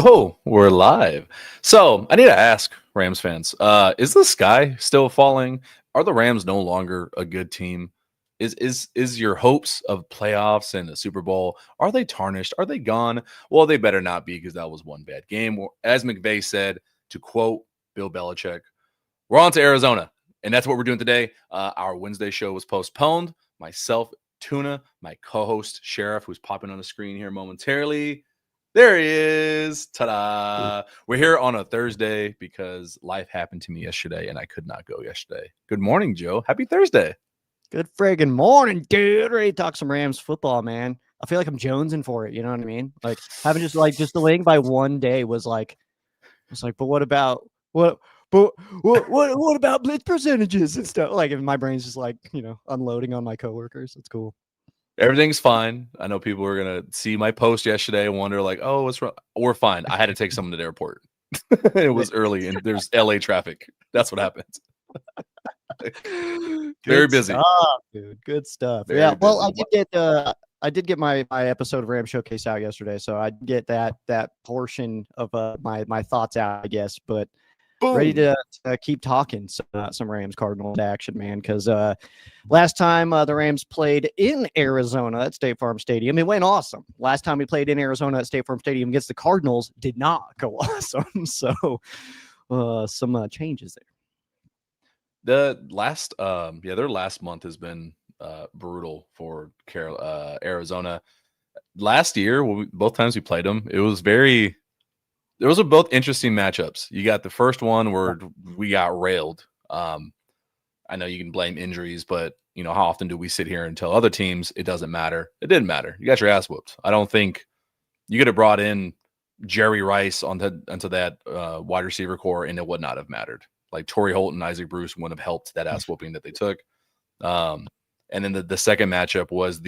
Oh, we're live. So I need to ask Rams fans, is the sky still falling? Are the Rams no longer a good team? Is your hopes of playoffs and the Super Bowl, are they tarnished? Are they gone? Well, they better not be, because that was one bad game. As McVay said, to quote Bill Belichick, we're on to Arizona. And that's what we're doing today. Our Wednesday show was postponed. Myself, Tuna, my co-host, Sheriff, who's popping on the screen here momentarily. There he is. Ta-da. We're here on a Thursday because life happened to me yesterday and I could not go yesterday. Good morning, Joe. Happy Thursday. Good friggin' morning, dude. Ready to talk some Rams football, man. I feel like I'm jonesing for it. You know what I mean? Like having just delaying by one day was like, but what about what about blitz percentages and stuff? Like, if my brain's just like, unloading on my coworkers. It's cool. Everything's fine. I know people were going to see my post yesterday and wonder like, oh, what's wrong? We're fine. I had to take someone to the airport. It was early and there's LA traffic. That's what happens. Very busy. Stuff, dude. Good stuff. Very yeah. Well, busy. I did get my episode of Ram Showcase out yesterday, so I get that portion of my thoughts out, I guess. But boom. Ready to keep talking some Rams-Cardinals action, man, because last time the Rams played in Arizona at State Farm Stadium, it went awesome. Last time we played in Arizona at State Farm Stadium against the Cardinals did not go awesome. So some changes there. Their last month has been brutal for Arizona. Last year, both times we played them, those are both interesting matchups. You got the first one where we got railed. I know you can blame injuries, but how often do we sit here and tell other teams it doesn't matter? It didn't matter. You got your ass whooped. I don't think you could have brought in Jerry Rice onto that wide receiver core, and it would not have mattered. Like Torrey Holt and Isaac Bruce wouldn't have helped that ass whooping that they took. And then the second matchup was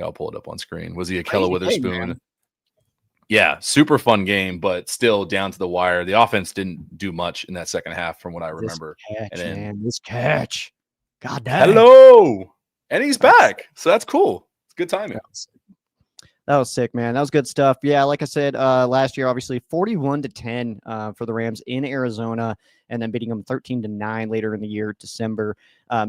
I'll pull it up on screen, was the Akella Witherspoon. Yeah, super fun game, but still down to the wire. The offense didn't do much in that second half from what I remember. This catch. God damn. Hello. And he's back. So that's cool. It's good timing. That was sick, man. That was good stuff. Yeah, like I said, last year, obviously 41-10 for the Rams in Arizona, and then beating them 13-9 later in the year, December.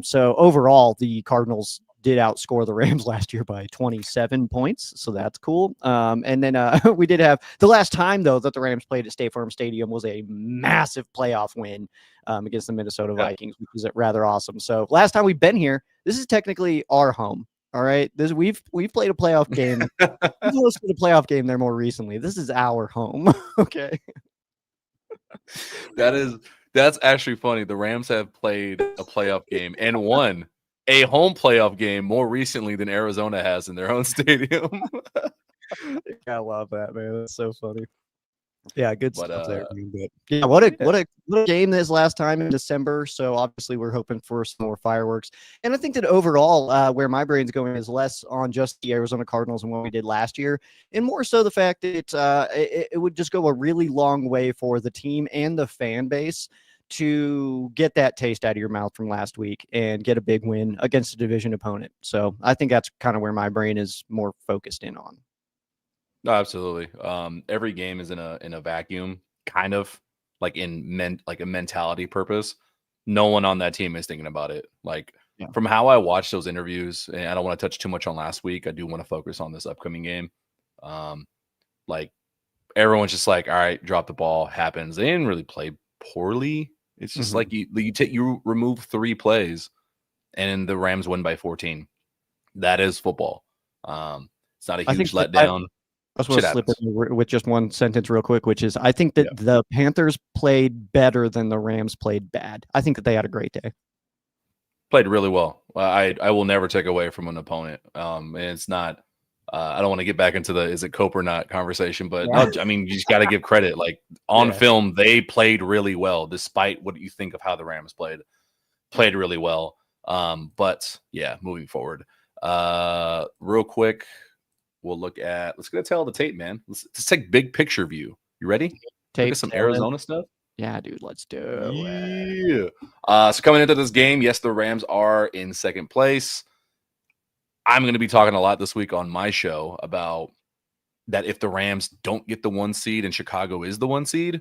So overall, the Cardinals did outscore the Rams last year by 27 points. So that's cool. And then we did have the last time, though, that the Rams played at State Farm Stadium was a massive playoff win against the Minnesota Vikings, which was rather awesome. So last time we've been here, this is technically our home. All right. We've played a playoff game. We've hosted a playoff game there more recently. This is our home. Okay. That's actually funny. The Rams have played a playoff game and won a home playoff game more recently than Arizona has in their own stadium. I love that, man. That's so funny. Yeah, good stuff there. But yeah, what a game this last time in December. So obviously we're hoping for some more fireworks. And I think that overall, where my brain's going is less on just the Arizona Cardinals and what we did last year, and more so the fact that it would just go a really long way for the team and the fan base to get that taste out of your mouth from last week and get a big win against a division opponent. So I think that's kind of where my brain is more focused in on. No, absolutely. Every game is in a vacuum, kind of like a mentality purpose. No one on that team is thinking about it. Like from how I watched those interviews, and I don't want to touch too much on last week. I do want to focus on this upcoming game. Like everyone's just like, all right, drop the ball, happens. They didn't really play poorly. It's just like you remove 3 plays, and the Rams win by 14. That is football. It's not a huge letdown. I just want to slip in with just one sentence real quick, which is I think that the Panthers played better than the Rams played bad. I think that they had a great day. Played really well. I will never take away from an opponent. And it's not I don't want to get back into the is it cope or not conversation, but no, I mean, you just got to give credit. Like on film, they played really well, despite what you think of how the Rams played really well. But yeah, moving forward, real quick, let's go tell the tape, man. Let's take big picture view. You ready? Take some Arizona stuff. Yeah, dude, let's do it. Yeah. So coming into this game, yes, the Rams are in second place. I'm going to be talking a lot this week on my show about that if the Rams don't get the 1 seed and Chicago is the 1 seed,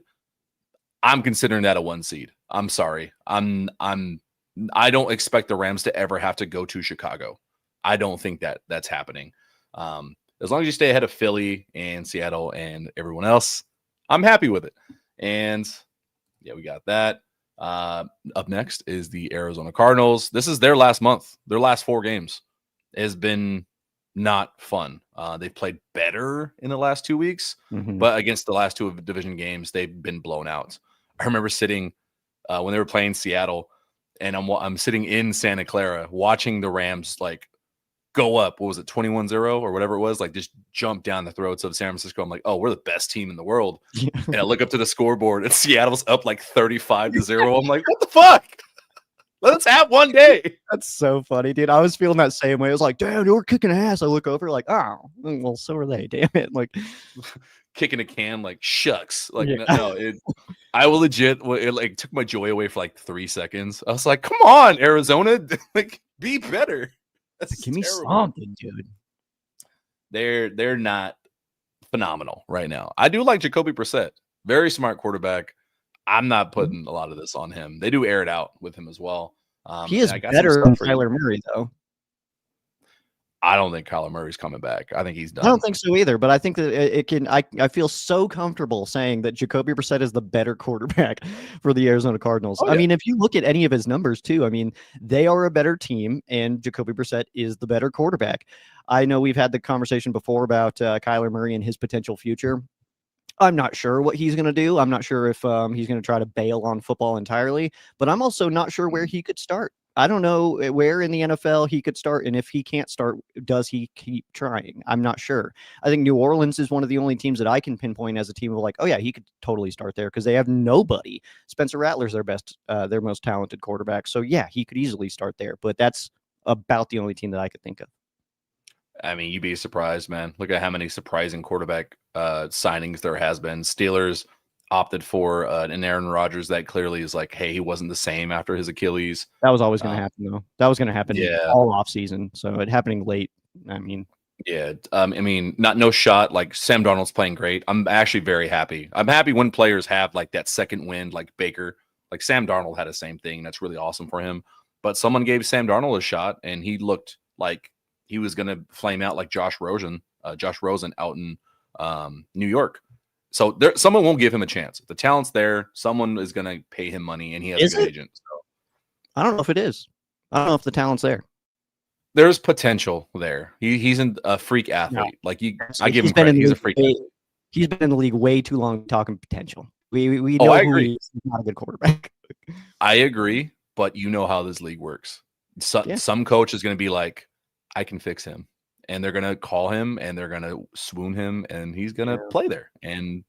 I'm considering that a 1 seed. I'm sorry. I don't expect the Rams to ever have to go to Chicago. I don't think that's happening. As long as you stay ahead of Philly and Seattle and everyone else, I'm happy with it. And yeah, we got that. Up next is the Arizona Cardinals. This is their last month. Their last 4 games has been not fun. They've played better in the last 2 weeks, but against the last 2 division games, they've been blown out. I remember sitting when they were playing Seattle, and I'm sitting in Santa Clara watching the Rams like go up. What was it, 21-0 or whatever it was? Like just jump down the throats of San Francisco. I'm like, oh, we're the best team in the world. And I look up to the scoreboard and Seattle's up like 35-0. I'm like, what the fuck? Let's have one day. That's so funny, dude. I was feeling that same way. I was like, damn, we're kicking ass. I look over like, oh, well, so are they. Damn it. Like kicking a can, like shucks. Like I will legit. It like took my joy away for like 3 seconds. I was like, come on, Arizona, like be better. That's give me terrible. something, dude. They're not phenomenal right now. I do like Jacoby Brissett, very smart quarterback. I'm not putting a lot of this on him. They do air it out with him as well. He is better than Kyler Murray, though. I don't think Kyler Murray's coming back. I think he's done. I don't think so either, but I think that it can. I feel so comfortable saying that Jacoby Brissett is the better quarterback for the Arizona Cardinals. Oh, yeah. I mean, if you look at any of his numbers too, I mean, they are a better team, and Jacoby Brissett is the better quarterback. I know we've had the conversation before about Kyler Murray and his potential future. I'm not sure what he's going to do. I'm not sure if he's going to try to bail on football entirely, but I'm also not sure where he could start. I don't know where in the NFL he could start, and if he can't start, does he keep trying? I'm not sure. I think New Orleans is one of the only teams that I can pinpoint as a team of like, oh yeah, he could totally start there because they have nobody. Spencer Rattler's their most talented quarterback. So yeah, he could easily start there, but that's about the only team that I could think of. I mean, you'd be surprised, man. Look at how many surprising quarterback signings there has been. Steelers opted for an Aaron Rodgers that clearly is like, hey, he wasn't the same after his Achilles. That was always going to happen, though. That was going to happen all offseason. So it happening late. I mean, yeah. I mean, no shot. Like Sam Darnold's playing great. I'm actually very happy. I'm happy when players have like that second wind, like Baker. Like Sam Darnold had the same thing. That's really awesome for him. But someone gave Sam Darnold a shot, and he looked like he was going to flame out like Josh Rosen out in New York. So someone won't give him a chance. If the talent's there, someone is going to pay him money, and he has a good agent. So. I don't know if it is. I don't know if the talent's there. There's potential there. He's a freak athlete. No. Like I give him credit. He's a freak athlete. He's been in the league way too long talking potential. We know I agree. He's not a good quarterback. I agree, but you know how this league works. Some coach is going to be like, I can fix him. And they're going to call him and they're going to swoon him and he's going to play there. And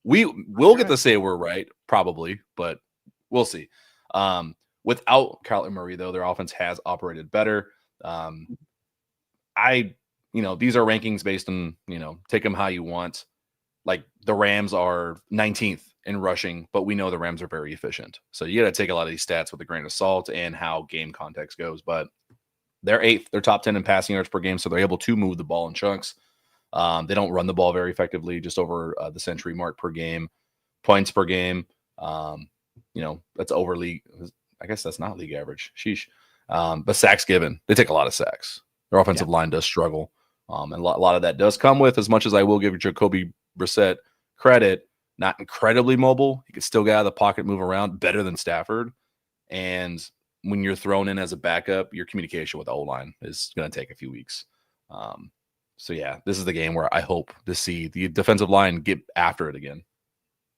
we'll get to say we're right, probably, but we'll see. Without Kyler Murray, though, their offense has operated better. These are rankings based on, take them how you want. Like the Rams are 19th in rushing, but we know the Rams are very efficient. So you got to take a lot of these stats with a grain of salt and how game context goes. But they're 8th. They're top 10 in passing yards per game, so they're able to move the ball in chunks. They don't run the ball very effectively, just over the century mark per game. Points per game, that's over league. I guess that's not league average. Sheesh. But sacks given, they take a lot of sacks. Their offensive line does struggle. And a lot of that does come with, as much as I will give Jacoby Brissett credit, not incredibly mobile. He could still get out of the pocket, move around better than Stafford. And when you're thrown in as a backup, your communication with the O-line is going to take a few weeks. So yeah, this is the game where I hope to see the defensive line get after it again.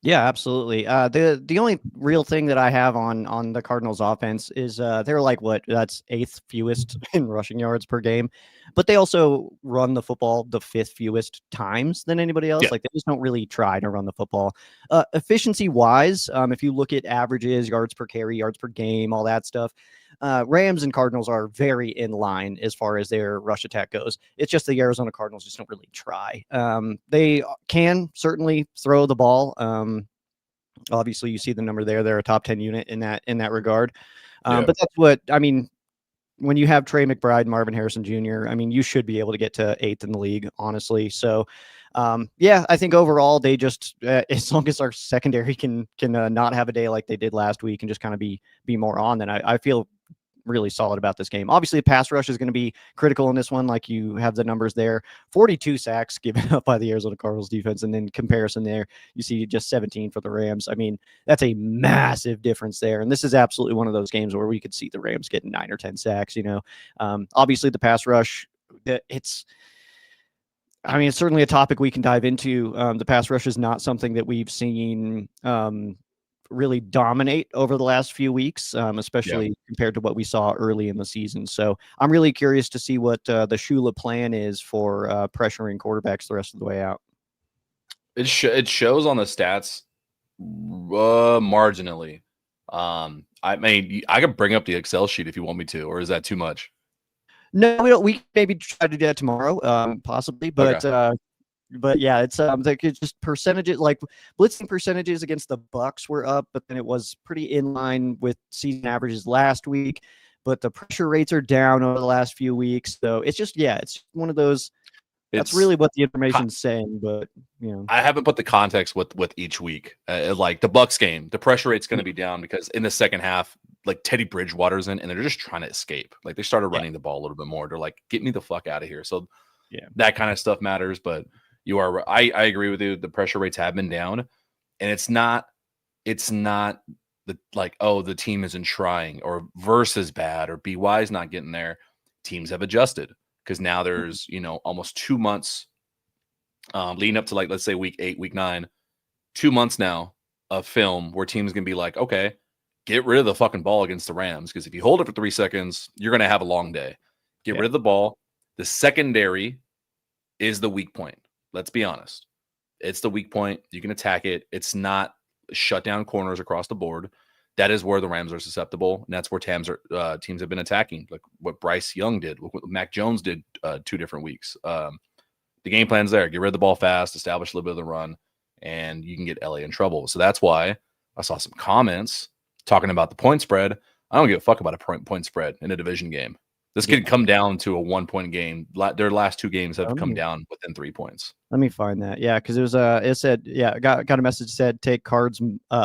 Yeah, absolutely. The only real thing that I have on the Cardinals offense is they're like that's 8th fewest in rushing yards per game, but they also run the football the 5th fewest times than anybody else. Yeah. Like they just don't really try to run the football. Efficiency wise, if you look at averages, yards per carry, yards per game, all that stuff, Rams and Cardinals are very in line as far as their rush attack goes. It's just the Arizona Cardinals just don't really try. They can certainly throw the ball. Obviously, you see the number there. They're a top 10 unit in that regard. But that's what I mean. when you have Trey McBride and Marvin Harrison Jr., I mean, you should be able to get to 8th in the league, honestly. So, yeah, I think overall they just as long as our secondary can not have a day like they did last week and just kind of be more on, then I feel really solid about this game. Obviously, the pass rush is going to be critical in this one. Like you have the numbers there, 42 sacks given up by the Arizona Cardinals defense. And then comparison there, you see just 17 for the Rams. I mean, that's a massive difference there. And this is absolutely one of those games where we could see the Rams getting 9 or 10 sacks, obviously the pass rush, it's certainly a topic we can dive into. The pass rush is not something that we've seen, really dominate over the last few weeks, especially compared to what we saw early in the season. So I'm really curious to see what the Shula plan is for pressuring quarterbacks the rest of the way out. It shows on the stats marginally. I mean, I could bring up the Excel sheet if you want me to, or is that too much? No, we don't. We maybe try to do that tomorrow, possibly, but okay. But yeah, it's like it's just percentages, like blitzing percentages against the Bucks were up, but then it was pretty in line with season averages last week. But the pressure rates are down over the last few weeks, so it's just it's one of those. That's really what the information's saying, but I haven't put the context with each week. Like the Bucks game, the pressure rate's going to be down because in the second half, like Teddy Bridgewater's in, and they're just trying to escape. Like they started running the ball a little bit more. They're like, "Get me the fuck out of here." So that kind of stuff matters, but. You are. I agree with you. The pressure rates have been down, and it's not the like, oh, the team isn't trying or verse is bad or BY is not getting there. Teams have adjusted because now there's almost 2 months leading up to, like, let's say week 8, week 9, 2 months now of film where teams can be like, okay, get rid of the fucking ball against the Rams because if you hold it for 3 seconds, you're gonna have a long day. Get rid of the ball. The secondary is the weak point. Let's be honest. It's the weak point. You can attack it. It's not shut down corners across the board. That is where the Rams are susceptible, and that's where teams have been attacking, like what Bryce Young did, what Mac Jones did 2 different weeks. The game plan's there. Get rid of the ball fast, establish a little bit of the run, and you can get LA in trouble. So that's why I saw some comments talking about the point spread. I don't give a fuck about a point spread in a division game. This could come down to a 1-point game. Their last 2 games have come down within 3 points. Let me find that. Yeah, because it was it said, got a message that said take Cards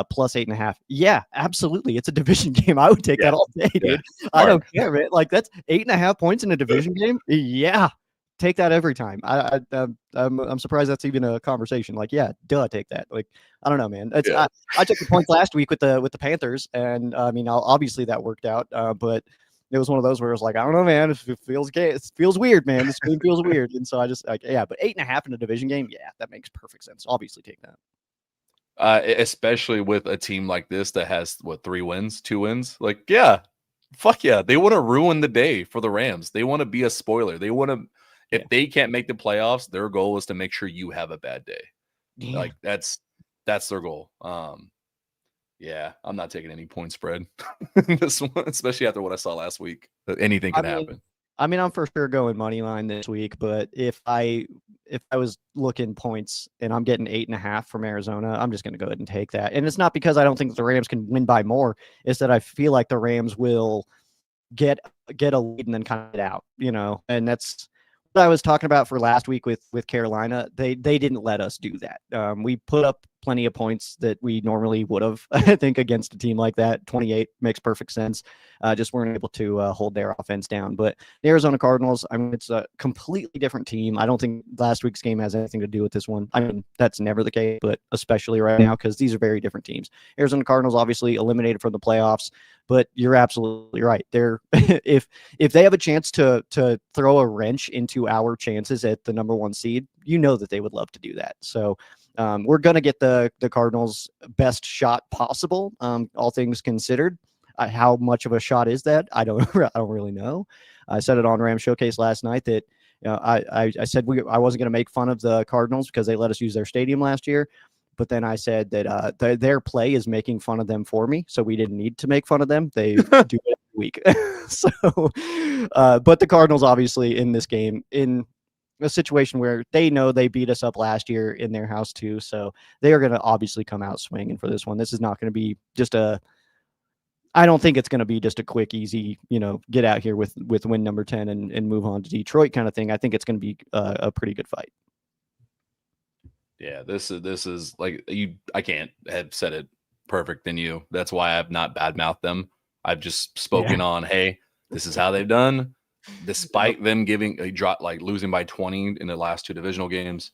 plus 8.5. Yeah, absolutely. It's a division game. I would take that all day, dude. I don't care, man. Like that's 8.5 points in a division game. Yeah, take that every time. I'm surprised that's even a conversation. Like, take that. Like, I don't know, man. It's I took the points last week with the Panthers, and I mean, obviously that worked out, but. It was one of those where it was like, I don't know, man. It feels gay. It feels weird, man. This game feels weird. And so I just but 8.5 in a division game, that makes perfect sense. Obviously take that. Especially with a team like this that has 3 wins, 2 wins. Like, fuck yeah. They want to ruin the day for the Rams. They want to be a spoiler. They want to, if they can't make the playoffs, their goal is to make sure you have a bad day. Yeah. Like that's their goal. Yeah, I'm not taking any point spread this one, especially after what I saw last week. Anything can happen. I mean, I'm for sure going money line this week, but if I was looking points and I'm getting 8.5 from Arizona, I'm just going to go ahead and take that. And it's not because I don't think the Rams can win by more. It's that I feel like the Rams will get a lead and then kind of get out, and that's what I was talking about for last week with Carolina. They didn't let us do that. We put up plenty of points that we normally would have, I think, against a team like that. 28 makes perfect sense. Just weren't able to hold their offense down. But the Arizona Cardinals, I mean, it's a completely different team. I don't think last week's game has anything to do with this one. I mean, that's never the case, but especially right now because these are very different teams. Arizona Cardinals obviously eliminated from the playoffs, but you're absolutely right. They're if they have a chance to throw a wrench into our chances at the number 1 seed, that they would love to do that. So we're going to get the Cardinals' best shot possible, all things considered. How much of a shot is that? I don't really know. I said it on Ram Showcase last night that I said I wasn't going to make fun of the Cardinals because they let us use their stadium last year. But then I said that their play is making fun of them for me, so we didn't need to make fun of them. They do it every week. But the Cardinals obviously in this game, in a situation where they know they beat us up last year in their house too, so they are going to obviously come out swinging for this one. This is not going to be just a I don't think it's going to be just a quick, easy, get out here with win number 10 and move on to Detroit kind of thing. I think it's going to be a pretty good fight. Yeah, this is like I can't have said it perfect than you. That's why I've not badmouthed them. I've just spoken on, hey, this is how they've done, despite them giving a drop, like losing by 20 in the last 2 divisional games.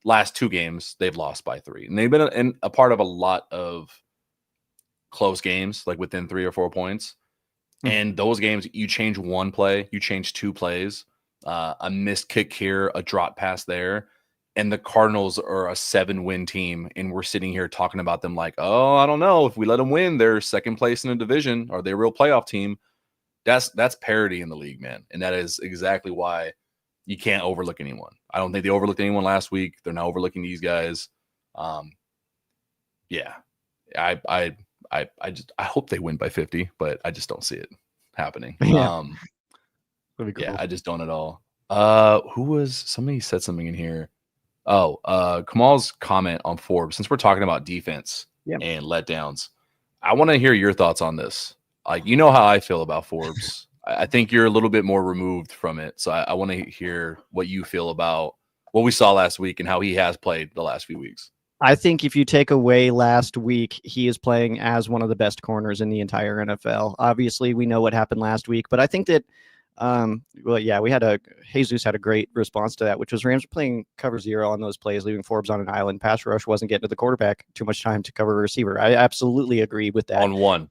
Last 2 games, they've lost by 3, and they've been a part of a lot of close games, like within 3 or 4 points. And those games, you change 1 play, you change 2 plays, a missed kick here, a drop pass there, and the Cardinals are a 7-win team, and we're sitting here talking about them like, oh, I don't know, if we let them win, they're second place in the division. Are they a real playoff team? That's parity in the league, man, and that is exactly why you can't overlook anyone. I don't think they overlooked anyone last week. They're not overlooking these guys. Yeah, I hope they win by 50, but I just don't see it happening. Yeah. Cool. Yeah, I just don't at all. Somebody said something in here. Oh, Kamal's comment on Forbes, since we're talking about defense and letdowns, I want to hear your thoughts on this. Like, you know how I feel about Forbes. I think you're a little bit more removed from it. So I want to hear what you feel about what we saw last week and how he has played the last few weeks. I think if you take away last week, he is playing as one of the best corners in the entire NFL. Obviously, we know what happened last week, but I think that, Jesus had a great response to that, which was Rams were playing cover 0 on those plays, leaving Forbes on an island. Pass rush wasn't getting to the quarterback too much time to cover a receiver. I absolutely agree with that. On one.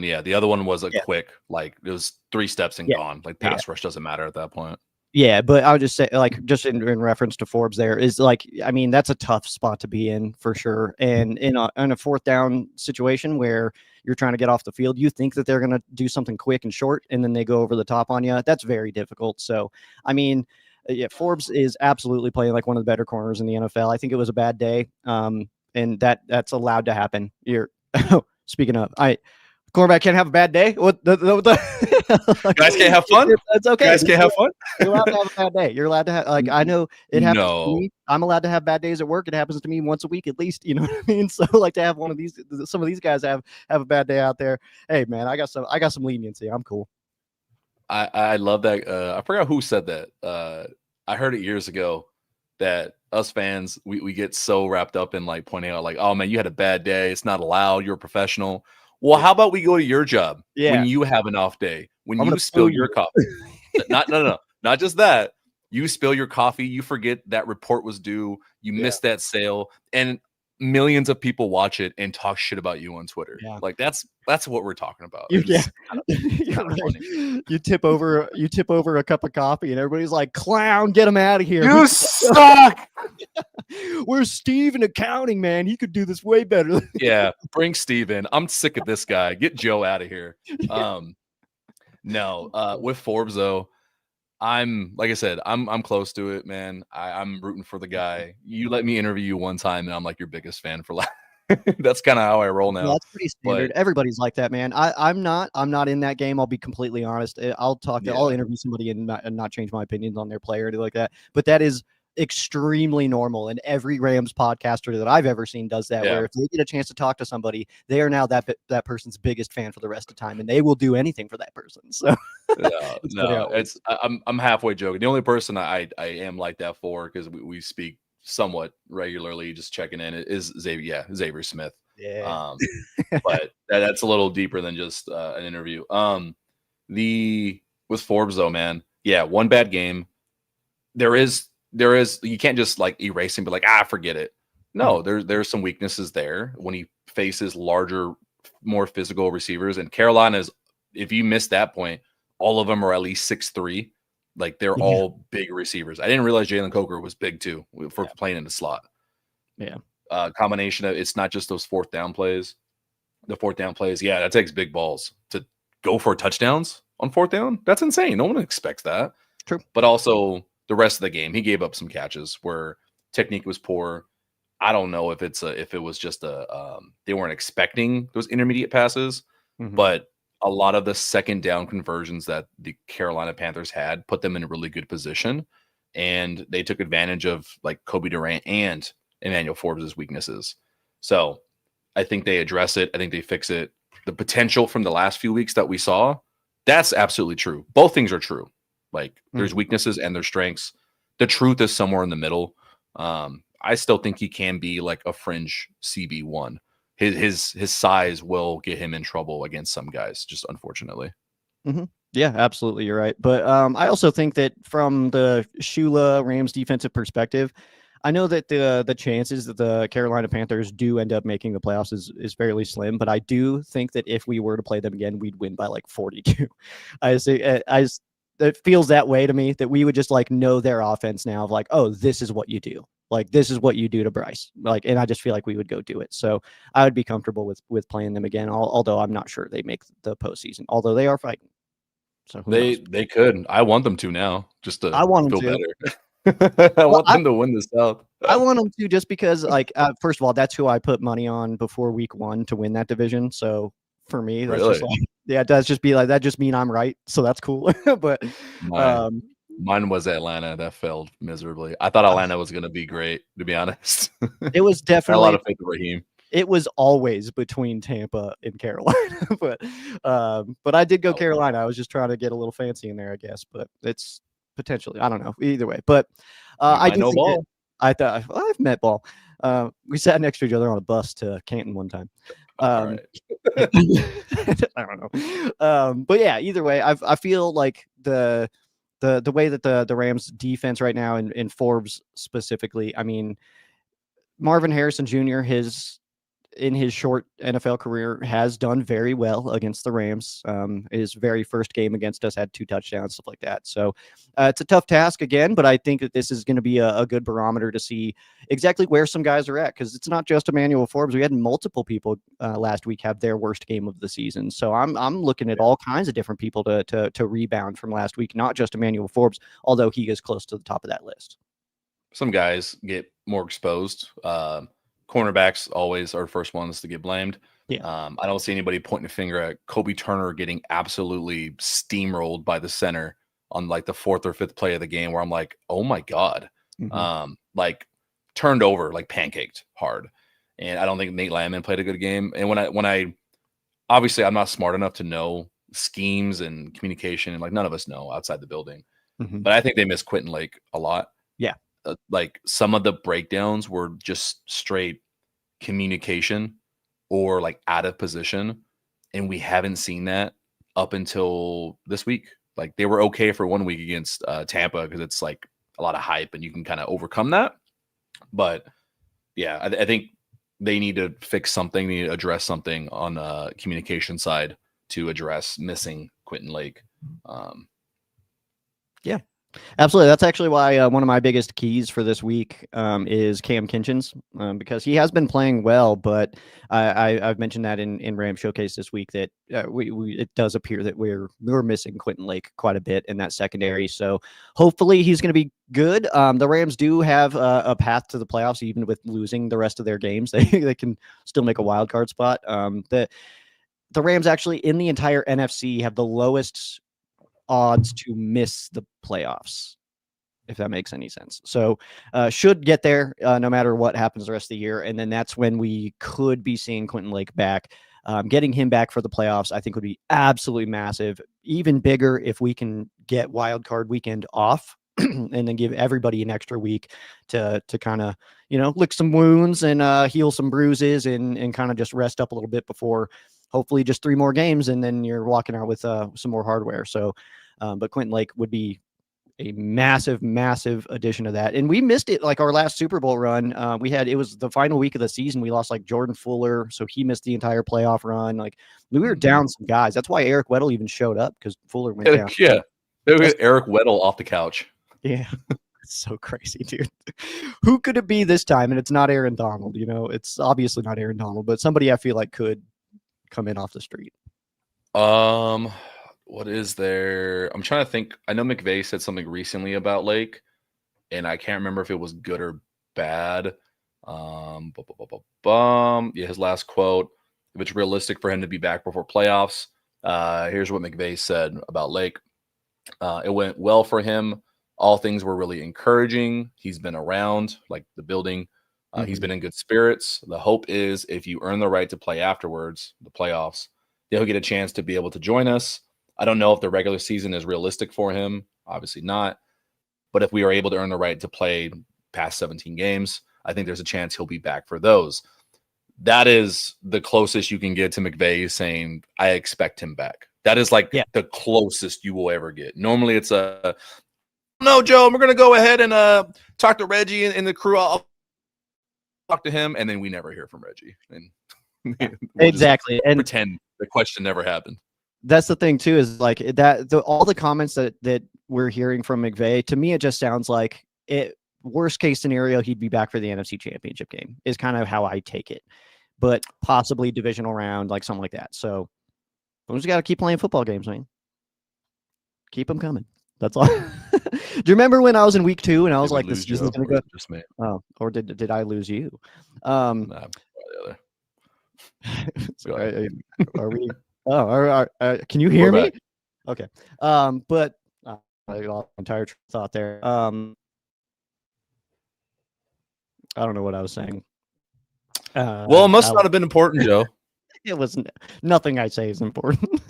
Yeah. The other one was quick, like it was 3 steps and gone. Like pass rush doesn't matter at that point. Yeah, but I would just say, like, just in reference to Forbes, there is like, I mean, that's a tough spot to be in for sure. And in a 4th down situation where you're trying to get off the field, you think that they're going to do something quick and short, and then they go over the top on you. That's very difficult. So, I mean, Forbes is absolutely playing like one of the better corners in the NFL. I think it was a bad day, and that's allowed to happen. Speaking of, quarterback can't have a bad day. What the guys can't have fun? That's okay. Guys can't have fun? You're allowed to have a bad day. You're allowed to have, like, I know it happens to me. I'm allowed to have bad days at work. It happens to me once a week at least. You know what I mean? So, like, to have some of these guys have a bad day out there. Hey, man, I got some leniency. I'm cool. I love that. I forgot who said that. I heard it years ago that us fans, we get so wrapped up in like pointing out like, oh man, you had a bad day. It's not allowed. You're a professional. Well, how about we go to your job when you have an off day, when you spill your coffee? Not just that. You spill your coffee, you forget that report was due, you miss that sale, and millions of people watch it and talk shit about you on Twitter. Yeah. Like that's what we're talking about. You tip over a cup of coffee and everybody's like, clown, get him out of here. You suck. Where's Steve in accounting, man? He could do this way better. Yeah, bring Steve in. I'm sick of this guy. Get Joe out of here. No, with Forbes though, like I said, I'm close to it, man. I'm rooting for the guy. You let me interview you one time, and I'm like your biggest fan for life. That's kind of how I roll now. Yeah, that's pretty standard. Everybody's like that, man. I'm not in that game. I'll be completely honest. I'll interview somebody and not change my opinions on their player or anything like that. But that is extremely normal, and every Rams podcaster that I've ever seen does that. Where if they get a chance to talk to somebody, they are now that person's biggest fan for the rest of the time, and they will do anything for that person. So I'm halfway joking. The only person I am like that for, because we speak somewhat regularly, just checking in, is Xavier Smith. Yeah. But that's a little deeper than just an interview. With Forbes though, man, one bad game. There is you can't just like erase him, but like forget it. No, there's some weaknesses there when he faces larger, more physical receivers. And Carolina's, if you miss that point, all of them are at least 6'3". Like they're all big receivers. I didn't realize Jalen Coker was big too for playing in the slot. Yeah. Combination of, it's not just those 4th down plays. The 4th down plays, that takes big balls to go for touchdowns on 4th down. That's insane. No one expects that. True. But also the rest of the game, he gave up some catches where technique was poor. I don't know if it was just they weren't expecting those intermediate passes, but a lot of the 2nd down conversions that the Carolina Panthers had put them in a really good position, and they took advantage of like Kobe Durant and Emmanuel Forbes' weaknesses. So I think they address it. I think they fix it. the potential from the last few weeks that we saw, that's absolutely true. Both things are true. Like there's weaknesses and there's strengths. The truth is somewhere in the middle. I still think he can be like a fringe CB1. His size will get him in trouble against some guys, just unfortunately. Mm-hmm. Yeah, absolutely. You're right. But I also think that from the Shula Rams defensive perspective, I know that the chances that the Carolina Panthers do end up making the playoffs is fairly slim, but I do think that if we were to play them again, we'd win by like 42. It feels that way to me, that we would just like know their offense now of like, oh, this is what you do. Like, this is what you do to Bryce. Like, and I just feel like we would go do it. So I would be comfortable with playing them again, although I'm not sure they make the postseason, although they are fighting. So they could. I want them to now, just to I want them feel to. better. I want them to win the South. I want them to, just because, like, first of all, that's who I put money on before week 1 to win that division. So for me, that's just like, yeah, it does just be like that. Just mean I'm right. So that's cool. But mine was Atlanta. That failed miserably. I thought Atlanta was going to be great, to be honest. It was definitely a lot of faith in Raheem. It was always between Tampa and Carolina, but I did go Carolina. I was just trying to get a little fancy in there, I guess. But it's potentially, I don't know, either way. But I do think Ball. I've met Ball. We sat next to each other on a bus to Canton one time. Right. I don't know. But yeah, either way, I feel like the way that the Rams defense right now, in Forbes specifically, I mean, Marvin Harrison Jr., in his short NFL career, has done very well against the Rams. His very first game against us had 2 touchdowns, stuff like that. So it's a tough task again, but I think that this is going to be a good barometer to see exactly where some guys are at, because it's not just Emmanuel Forbes. We had multiple people last week have their worst game of the season. So I'm looking at all kinds of different people to rebound from last week, not just Emmanuel Forbes, although he is close to the top of that list. Some guys get more exposed. Cornerbacks always are first ones to get blamed. Yeah. I don't see anybody pointing a finger at Kobe Turner getting absolutely steamrolled by the center on like the 4th or 5th play of the game, where I'm like, oh my God, like turned over, like pancaked hard. And I don't think Nate Landman played a good game. And when I obviously I'm not smart enough to know schemes and communication, and like none of us know outside the building, but I think they miss Quentin Lake a lot. Yeah. Like some of the breakdowns were just straight communication or like out of position. And we haven't seen that up until this week. Like they were okay for 1 week against Tampa, because it's like a lot of hype and you can kind of overcome that. But yeah, I think they need to fix something. They need to address something on the communication side to address missing Quentin Lake. Yeah. Absolutely. That's actually why one of my biggest keys for this week is Cam Kinchens, because he has been playing well, but I've mentioned that in Ram Showcase this week that it does appear that we're missing Quentin Lake quite a bit in that secondary. So hopefully he's going to be good. The Rams do have a path to the playoffs, even with losing the rest of their games. They can still make a wild card spot. The Rams actually in the entire NFC have the lowest odds to miss the playoffs, if that makes any sense. So should get there no matter what happens the rest of the year. And then that's when we could be seeing Quentin Lake back. Getting him back for the playoffs, I think, would be absolutely massive. Even bigger if we can get wild card weekend off and then give everybody an extra week to kind of, lick some wounds and heal some bruises and kind of just rest up a little bit before hopefully just 3 more games, and then you're walking out with some more hardware. So, but Quentin Lake would be a massive, massive addition to that. And we missed it, like our last Super Bowl run. It was the final week of the season. We lost like Jordan Fuller, so he missed the entire playoff run. Like we were down some guys. That's why Eric Weddle even showed up, because Fuller went down. Yeah, Eric Weddle off the couch. Yeah. It's so crazy, dude. Who could it be this time? And it's not Aaron Donald. It's obviously not Aaron Donald, but somebody I feel like could come in off the street. What is there? I'm trying to think. I know McVay said something recently about Lake, and I can't remember if it was good or bad. Yeah, his last quote: "If it's realistic for him to be back before playoffs." Here's what McVay said about Lake: "It went well for him. All things were really encouraging. He's been around, like the building. He's been in good spirits. The hope is if you earn the right to play afterwards, the playoffs, he'll get a chance to be able to join us. I don't know if the regular season is realistic for him. Obviously not. But if we are able to earn the right to play past 17 games, I think there's a chance he'll be back for those. That is the closest you can get to McVay saying, I expect him back. That is like the closest you will ever get. Normally it's no, Joe, we're going to go ahead and talk to Reggie and the crew. I'll talk to him. And then we never hear from Reggie. And we'll exactly. And pretend the question never happened. That's the thing too, is like that all the comments that we're hearing from McVay, to me, it just sounds like worst case scenario, he'd be back for the NFC Championship game is kind of how I take it, but possibly divisional round, like something like that. So we just got to keep playing football games, man. Keep them coming. That's all. Do you remember when I was in week 2 and I was like, this season's going to go? Just me. Oh, or did I lose you? Nah, the other. Are we? Oh, can you hear me? Okay. But I lost my entire thought there. I don't know what I was saying. Well, it must not have been important, Joe. It wasn't. Nothing I say is important.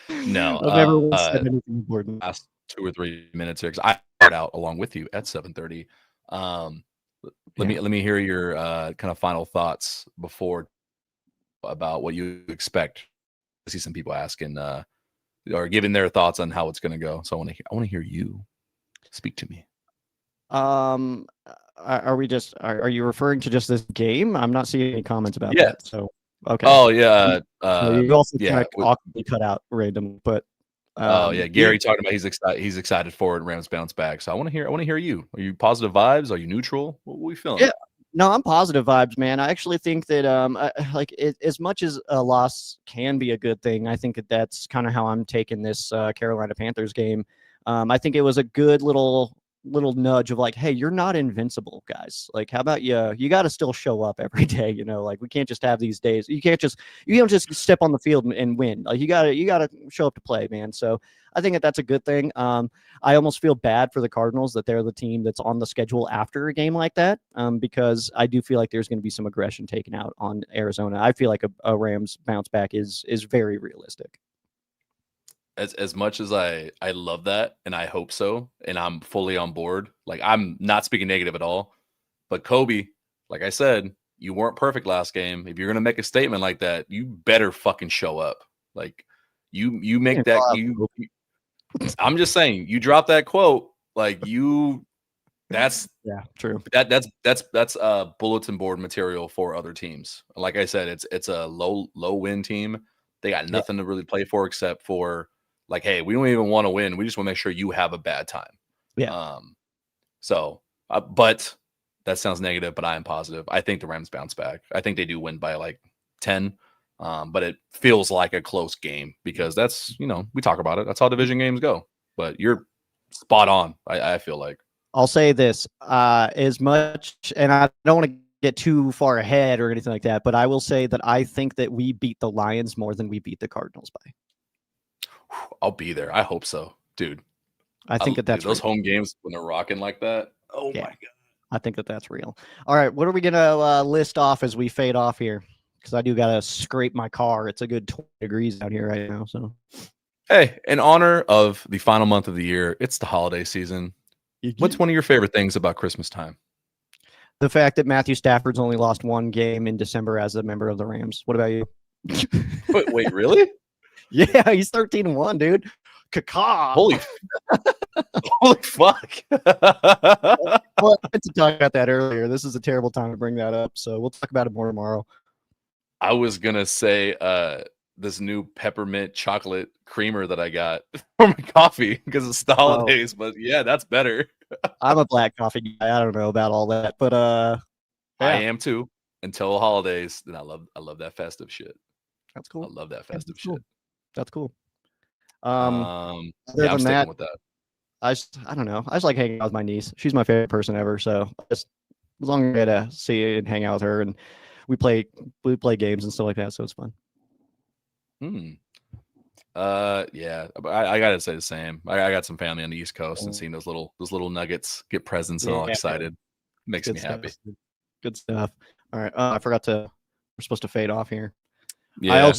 No, I've never said anything important. Last 2 or 3 minutes here, because I start out along with you at 7:30. Let me hear your kind of final thoughts before about what you expect. I see some people asking or giving their thoughts on how it's going to go. So I want to hear you speak to me. Are you referring to just this game? I'm not seeing any comments about that. So okay. Oh yeah. You also kind of awkwardly cut out random, but Gary talking about he's excited for it. Rams bounce back. So I want to hear you. Are you positive vibes? Are you neutral? What are we feeling? Yeah. No, I'm positive vibes, man. I actually think that as much as a loss can be a good thing, I think that's kind of how I'm taking this Carolina Panthers game. I think it was a good little nudge of like, hey, you're not invincible, guys. Like, how about you got to still show up every day, like we can't just have these days. You don't just step on the field and win. Like you got to show up to play, man. So I think that's a good thing. I almost feel bad for the Cardinals that they're the team that's on the schedule after a game like that, because I do feel like there's going to be some aggression taken out on Arizona. I feel like a Rams bounce back is very realistic. As much as I love that and I hope so, and I'm fully on board, like I'm not speaking negative at all, but Kobe, like I said, you weren't perfect last game. If you're going to make a statement like that, you better fucking show up. Like you make that, I'm just saying, you drop that quote, like that's true. That's bulletin board material for other teams. Like I said, it's a low win team. They got nothing to really play for except for like, hey, we don't even want to win. We just want to make sure you have a bad time. Yeah. But that sounds negative, but I am positive. I think the Rams bounce back. I think they do win by like 10. But it feels like a close game because that's, we talk about it. That's how division games go. But you're spot on. I feel like. I'll say this as much, and I don't want to get too far ahead or anything like that, but I will say that I think that we beat the Lions more than we beat the Cardinals by. I'll be there. I hope so, dude. I think that's those home games when they're rocking like that. Oh my God. I think that's real. All right. What are we going to list off as we fade off here? Because I do got to scrape my car. It's a good 20 degrees out here right now. So, hey, in honor of the final month of the year, it's the holiday season. What's one of your favorite things about Christmas time? The fact that Matthew Stafford's only lost one game in December as a member of the Rams. What about you? Wait, really? Yeah, he's 13-1, dude. Caca. Holy fuck. Well, I meant to talk about that earlier. This is a terrible time to bring that up, so we'll talk about it more tomorrow. I was gonna say this new peppermint chocolate creamer that I got for my coffee because it's the holidays, but yeah, that's better. I'm a black coffee guy. I don't know about all that, but I am too. Until holidays, then I love that festive shit. That's cool. I love that festive shit. That's cool. I'm sticking with that. I don't know. I just like hanging out with my niece. She's my favorite person ever. So as long as I get to see and hang out with her, and we play games and stuff like that. So it's fun. Yeah. I gotta say the same. I got some family on the East Coast and seeing those little nuggets get presents and all excited makes me happy. Good stuff. All right. I forgot we're supposed to fade off here. Yeah.